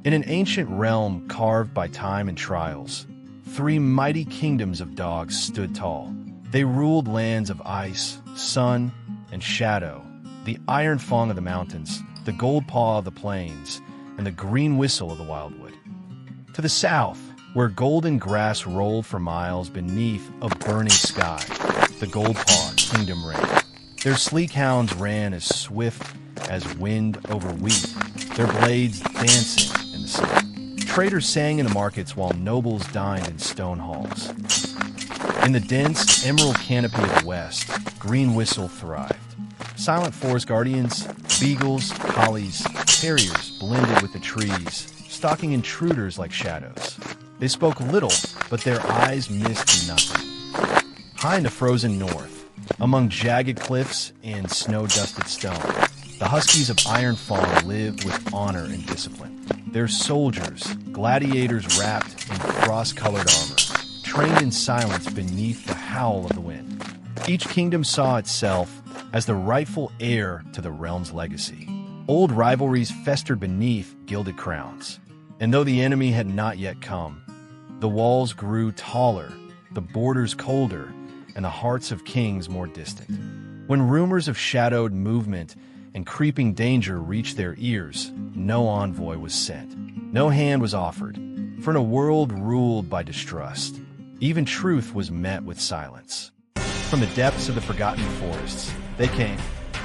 In an ancient realm carved by time and trials, three mighty kingdoms of dogs stood tall. They ruled lands of ice, sun, and shadow, the Ironfang of the mountains, the Goldpaw of the plains, and the Greenwhistle of the wildwood. To the south, where golden grass rolled for miles beneath a burning sky, the Goldpaw kingdom reigned. Their sleek hounds ran as swift as wind over wheat, their blades dancing in the sun. Traders sang in the markets while nobles dined in stone halls. In the dense emerald canopy of the west, Greenwhistle thrived. Silent forest guardians, beagles, collies, terriers blended with the trees, stalking intruders like shadows. They spoke little, but their eyes missed nothing. High in the frozen north, among jagged cliffs and snow-dusted stone, the huskies of Ironfang lived with honor and discipline. Their soldiers, gladiators wrapped in frost-colored armor, trained in silence beneath the howl of the wind. Each kingdom saw itself as the rightful heir to the realm's legacy. Old rivalries festered beneath gilded crowns. And though the enemy had not yet come, the walls grew taller, the borders colder, and the hearts of kings more distant. When rumors of shadowed movement and creeping danger reached their ears, no envoy was sent. No hand was offered, for in a world ruled by distrust, even truth was met with silence. From the depths of the forgotten forests, they came,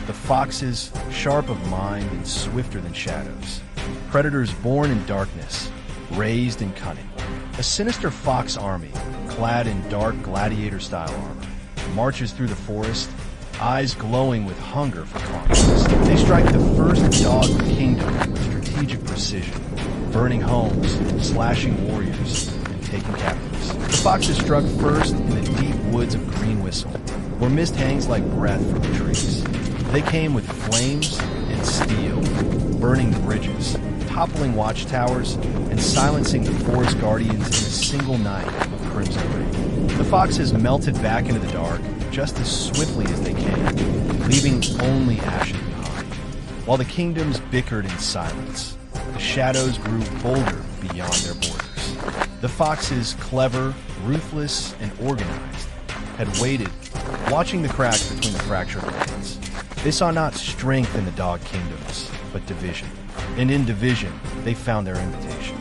the foxes, sharp of mind and swifter than shadows. Predators born in darkness, raised in cunning. A sinister fox army, clad in dark gladiator-style armor, marches through the forest, eyes glowing with hunger for conquest. They strike the first dog kingdom with strategic precision, burning homes, slashing warriors, and taking captives. The foxes struck first in the deep woods of Greenwhistle, where mist hangs like breath from the trees. They came with flames and steel, burning bridges, toppling watchtowers, and silencing the forest guardians in a single night of crimson rain. The foxes melted back into the dark just as swiftly as they came, leaving only ashes behind. While the kingdoms bickered in silence, the shadows grew bolder beyond their borders. The foxes, clever, ruthless, and organized, had waited, watching the cracks between the fractured lands. They saw not strength in the dog kingdoms, but division. And in division, they found their invitation.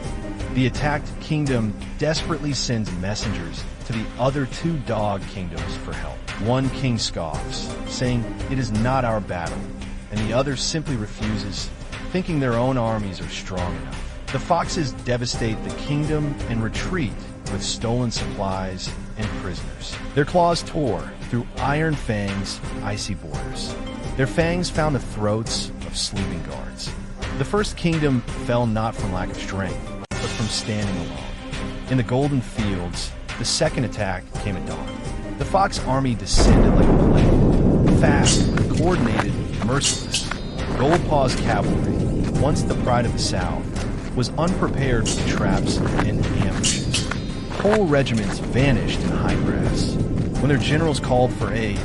The attacked kingdom desperately sends messengers to the other two dog kingdoms for help. One king scoffs, saying, "It is not our battle," and the other simply refuses, thinking their own armies are strong enough. The foxes devastate the kingdom and retreat with stolen supplies and prisoners. Their claws tore through Ironfang's icy borders. Their fangs found the throats of sleeping guards. The first kingdom fell not from lack of strength, but from standing alone. In the golden fields, the second attack came at dawn. The fox army descended like a plague, fast, coordinated, merciless. Goldpaw's cavalry, once the pride of the South, was unprepared for the traps and ambushes. Whole regiments vanished in high grass. When their generals called for aid,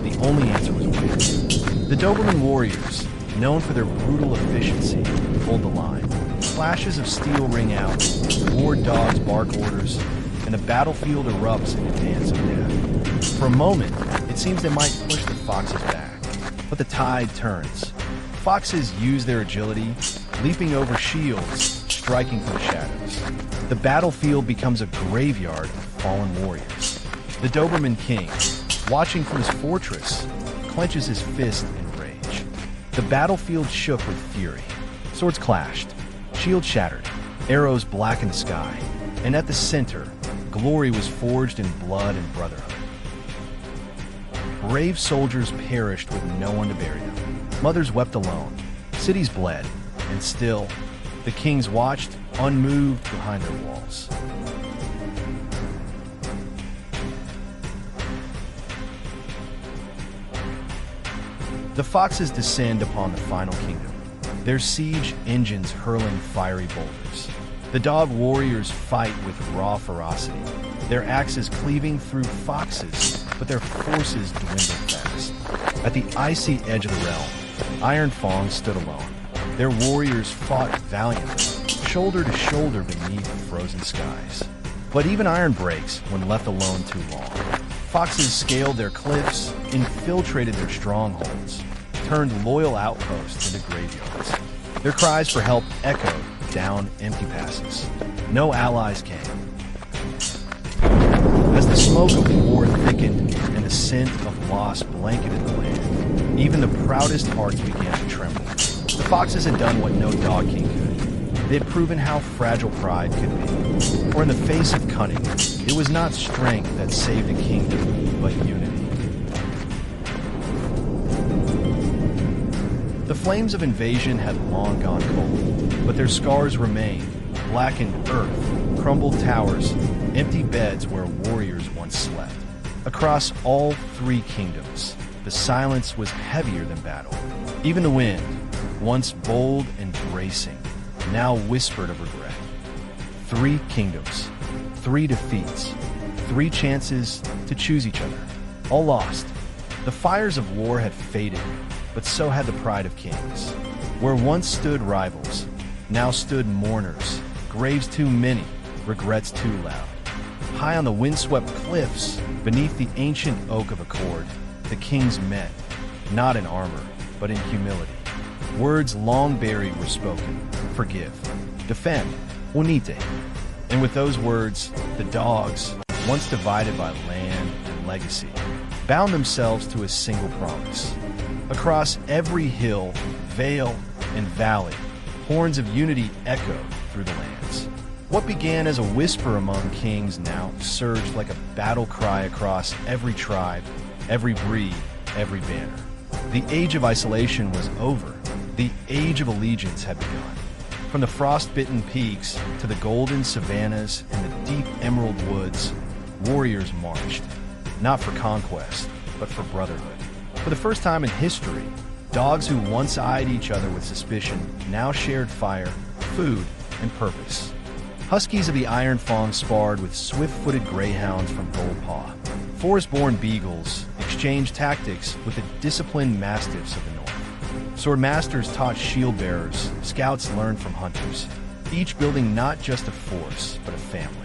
the only answer was wind. The Doberman warriors, known for their brutal efficiency, hold the line. Flashes of steel ring out, war dogs bark orders, and the battlefield erupts in a dance of death. For a moment, it seems they might push the foxes back, but the tide turns. Foxes use their agility, leaping over shields, striking from the shadows. The battlefield becomes a graveyard of fallen warriors. The Doberman king, watching from his fortress, clenches his fist in rage. The battlefield shook with fury. Swords clashed, shields shattered, arrows blackened the sky, and at the center, glory was forged in blood and brotherhood. Brave soldiers perished with no one to bury them. Mothers wept alone, cities bled, and still, the kings watched, unmoved behind their walls. The foxes descend upon the final kingdom, their siege engines hurling fiery boulders. The dog warriors fight with raw ferocity, their axes cleaving through foxes, but their forces dwindle fast. At the icy edge of the realm, Ironfang stood alone. Their warriors fought valiantly, shoulder to shoulder beneath frozen skies. But even iron breaks when left alone too long. Foxes scaled their cliffs, infiltrated their strongholds, turned loyal outposts into graveyards. Their cries for help echoed down empty passes. No allies came. As the smoke of war thickened and the scent of loss blanketed the land, even the proudest hearts began to tremble. The foxes had done what no dog king could. They had proven how fragile pride could be. For in the face of cunning, it was not strength that saved a kingdom, but unity. The flames of invasion had long gone cold, but their scars remained: blackened earth, crumbled towers, empty beds where warriors once slept. Across all three kingdoms, the silence was heavier than battle. Even the wind, once bold and bracing, now whispered of regret. 3 kingdoms, 3 defeats, 3 chances to choose each other, all lost. The fires of war had faded, but so had the pride of kings. Where once stood rivals, now stood mourners, graves too many, regrets too loud. High on the windswept cliffs, beneath the ancient oak of accord, the kings met, not in armor, but in humility. Words long buried were spoken: forgive, defend, unite. And with those words, the dogs, once divided by land and legacy, bound themselves to a single promise. Across every hill, vale, and valley, horns of unity echoed through the lands. What began as a whisper among kings now surged like a battle cry across every tribe, every breed, every banner. The age of isolation was over. The age of allegiance had begun. From the frost-bitten peaks to the golden savannas and the deep emerald woods, warriors marched, not for conquest, but for brotherhood. For the first time in history, dogs who once eyed each other with suspicion now shared fire, food, and purpose. Huskies of the Ironfang sparred with swift-footed greyhounds from Goldpaw. Forest-born beagles exchanged tactics with the disciplined mastiffs of the north. Sword masters taught shield bearers, scouts learned from hunters, each building not just a force, but a family.